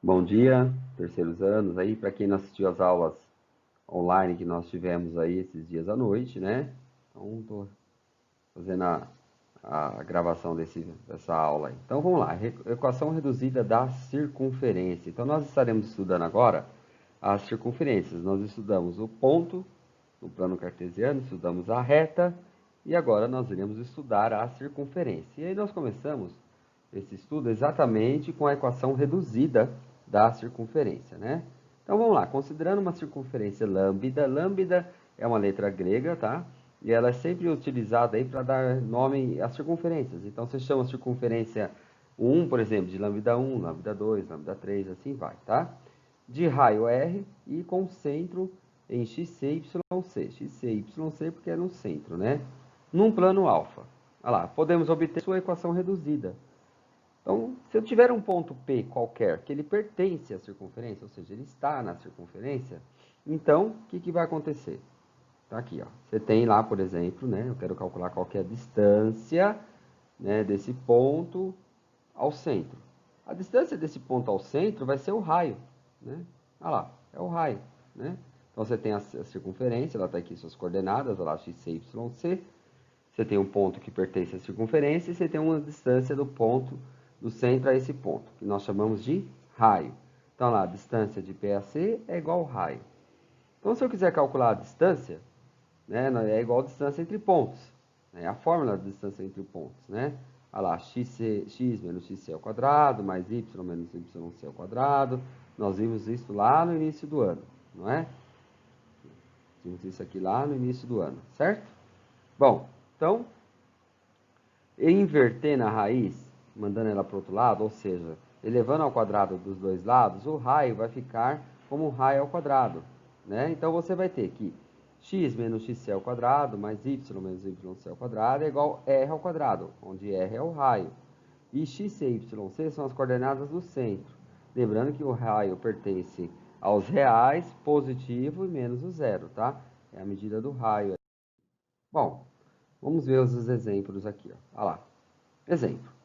Bom dia, terceiros anos aí, para quem não assistiu às aulas online que nós tivemos aí esses dias à noite, né? Então, estou fazendo a gravação dessa aula aí. Então, vamos lá, equação reduzida da circunferência. Então, nós estaremos estudando agora as circunferências. Nós estudamos o ponto no plano cartesiano, estudamos a reta e agora nós iremos estudar a circunferência. E aí nós começamos esse estudo exatamente com a equação reduzida da circunferência, né? Então vamos lá, considerando uma circunferência lambda, lambda é uma letra grega, tá? E ela é sempre utilizada aí para dar nome às circunferências. Então você chama a circunferência 1, por exemplo, de lambda 1, lambda 2, lambda 3, assim vai, tá? De raio R e com centro em XC, YC. XC, YC porque é no centro, né? Num plano alfa. Olha lá, podemos obter sua equação reduzida. Então, se eu tiver um ponto P qualquer, que ele pertence à circunferência, ou seja, ele está na circunferência, então, o que vai acontecer? Tá aqui, ó. Você tem lá, por exemplo, né? Eu quero calcular qual que é a distância, né, desse ponto ao centro. A distância desse ponto ao centro vai ser o raio, né? Olha lá, é o raio, né? Então, você tem a circunferência, ela está aqui suas coordenadas, olha lá, x, y, c. Você tem um ponto que pertence à circunferência e você tem uma distância do ponto do centro a esse ponto, que nós chamamos de raio. Então, lá, a distância de P a C é igual ao raio. Então, se eu quiser calcular a distância, né, é igual a distância entre pontos. É a fórmula da distância entre pontos, né? Olha lá, x menos xc ao quadrado, mais y menos yc ao quadrado. Nós vimos isso lá no início do ano, não é? Vimos isso aqui lá no início do ano, certo? Bom, então, invertendo a raiz, mandando ela para o outro lado, ou seja, elevando ao quadrado dos dois lados, o raio vai ficar como raio ao quadrado, né? Então você vai ter que x menos xc ao quadrado mais y menos yc ao quadrado é igual a r ao quadrado, onde r é o raio. E x e yc são as coordenadas do centro. Lembrando que o raio pertence aos reais, positivo e menos o zero, tá? É a medida do raio. Bom, vamos ver os exemplos aqui, ó. Olha lá. Exemplo.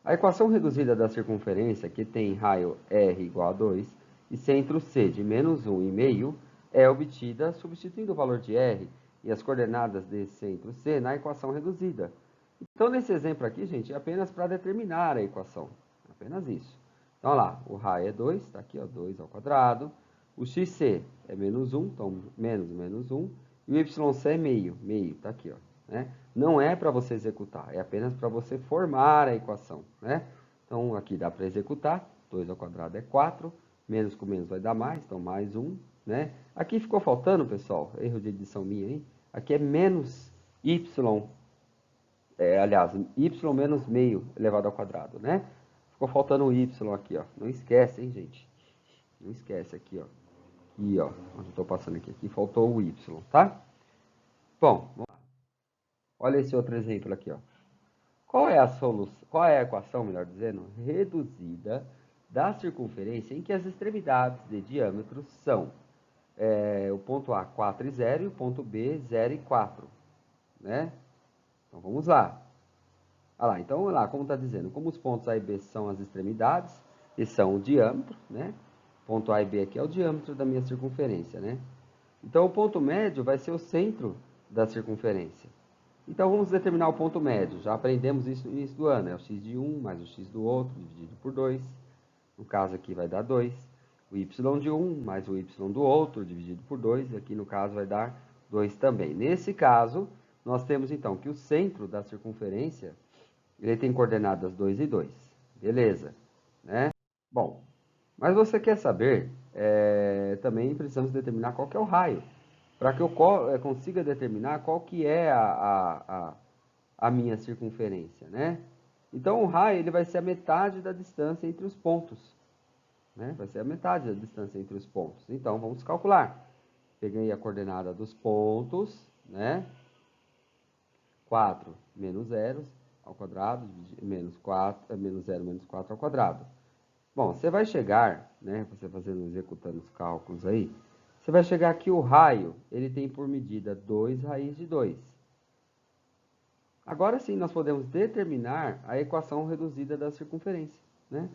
A equação reduzida da circunferência, que tem raio R igual a 2 e centro C de menos 1,5, é obtida substituindo o valor de R e as coordenadas de centro C na equação reduzida. Então, nesse exemplo aqui, gente, é apenas para determinar a equação. Apenas isso. Então, olha lá, o raio é 2, está aqui, ó, 2 ao quadrado. O xc é menos 1, então menos 1. E o yc é meio, está aqui, ó. Né? Não é para você executar, é apenas para você formar a equação, né? Então, aqui dá para executar, 2 ao quadrado é 4, menos com menos vai dar mais, então mais 1, né? Aqui ficou faltando, pessoal, erro de edição minha, hein? Aqui é menos y, aliás, y menos meio elevado ao quadrado, né? Ficou faltando o y aqui, ó. Não esquece, hein, gente? Não esquece aqui, ó. Aqui, ó, onde eu tô passando aqui faltou o y, tá? Bom, olha esse outro exemplo aqui, ó. Qual é a solução, qual é a equação, melhor dizendo, reduzida da circunferência em que as extremidades de diâmetro são o ponto A 4 e 0 e o ponto B 0 e 4, né? Então vamos lá. Olha lá, então olha lá, como está dizendo, como os pontos A e B são as extremidades e são o diâmetro, né? Ponto A e B aqui é o diâmetro da minha circunferência, né? Então o ponto médio vai ser o centro da circunferência. Então vamos determinar o ponto médio. Já aprendemos isso no início do ano. É o x de um mais o x do outro, dividido por 2. No caso aqui vai dar 2. O y de um mais o y do outro, dividido por 2. E aqui no caso vai dar 2 também. Nesse caso, nós temos então que o centro da circunferência, ele tem coordenadas 2 e 2. Beleza, né? Bom, mas você quer saber, também precisamos determinar qual que é o raio, para que eu consiga determinar qual que é a minha circunferência, né? Então, o raio ele vai ser a metade da distância entre os pontos, né? Vai ser a metade da distância entre os pontos. Então, vamos calcular. Peguei a coordenada dos pontos, né? 4 menos 0 ao quadrado, menos 4, menos 0 menos 4 ao quadrado. Bom, você vai chegar, né, você executando os cálculos aí, você vai chegar que o raio, ele tem por medida 2 raiz de 2. Agora sim, nós podemos determinar a equação reduzida da circunferência, né?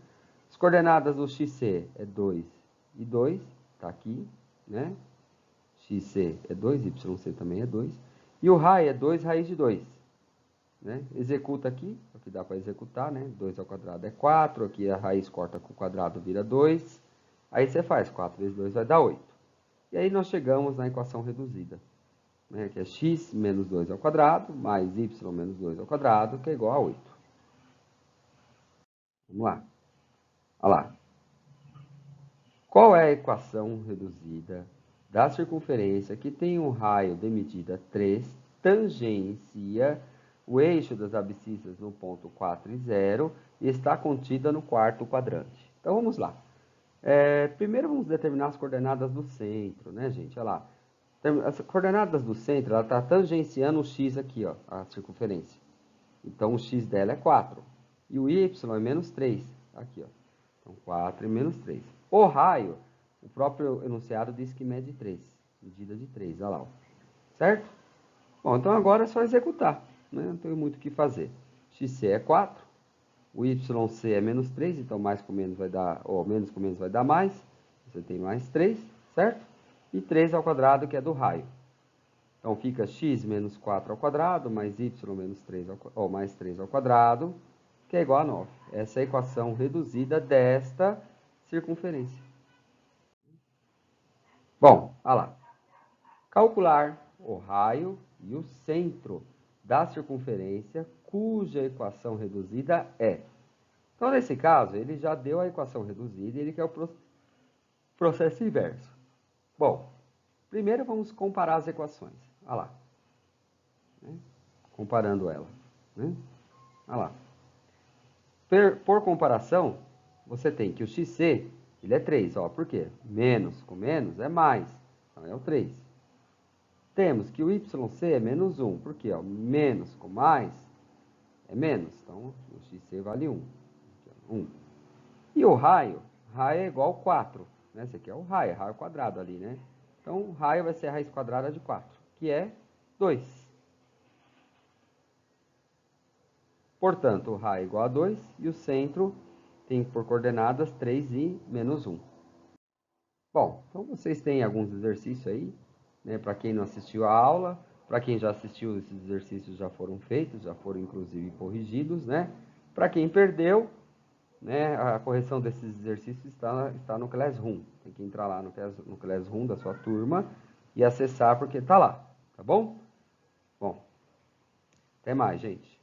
As coordenadas do XC é 2 e 2, tá aqui, né? XC é 2, YC também é 2. E o raio é 2 raiz de 2. Né? Executa aqui, o que dá para executar, né? 2 ao quadrado é 4, aqui a raiz corta com o quadrado vira 2. Aí você faz 4 vezes 2 vai dar 8. E aí nós chegamos na equação reduzida, né? Que é x menos 2 ao quadrado, mais y menos 2 ao quadrado, que é igual a 8. Vamos lá. Olha lá. Qual é a equação reduzida da circunferência que tem um raio de medida 3, tangencia o eixo das abscissas no ponto 4 e 0 e está contida no quarto quadrante? Então vamos lá. Primeiro vamos determinar as coordenadas do centro, né, gente? Olha lá. As coordenadas do centro, ela está tangenciando o x aqui, ó, a circunferência. Então o x dela é 4. E o y é menos 3. Aqui, ó. Então 4 e menos 3. O raio, o próprio enunciado diz que mede 3. Medida de 3, olha lá. Ó. Certo? Bom, então agora é só executar. Né? Não tem muito o que fazer. XC é 4. O YC é menos 3. Então mais com menos vai dar, ou menos com menos vai dar mais. Você tem mais 3, certo? E 3 ao quadrado, que é do raio. Então fica x menos 4 ao quadrado, mais y menos 3 ao, mais 3 ao quadrado, que é igual a 9. Essa é a equação reduzida desta circunferência. Bom, olha lá. Calcular o raio e o centro da circunferência, cuja equação reduzida é. Então, nesse caso, ele já deu a equação reduzida e ele quer o processo inverso. Bom, primeiro vamos comparar as equações. Olha lá. Comparando ela. Né? Olha lá. Por comparação, você tem que o XC, ele é 3, ó, por quê? Menos com menos é mais, então é o 3. Temos que o YC é menos 1, por quê? Ó, menos com mais é menos, então o XC vale 1. 1. E o raio é igual a 4, né? Esse aqui é o raio quadrado ali, né? Então o raio vai ser a raiz quadrada de 4, que é 2. Portanto, o raio é igual a 2 e o centro tem por coordenadas 3 e menos 1. Bom, então vocês têm alguns exercícios aí, né? Para quem não assistiu a aula, para quem já assistiu, esses exercícios já foram feitos, já foram inclusive corrigidos, né? Para quem perdeu, né? A correção desses exercícios está no Classroom. Tem que entrar lá no Classroom da sua turma e acessar porque está lá, tá bom? Bom, até mais, gente.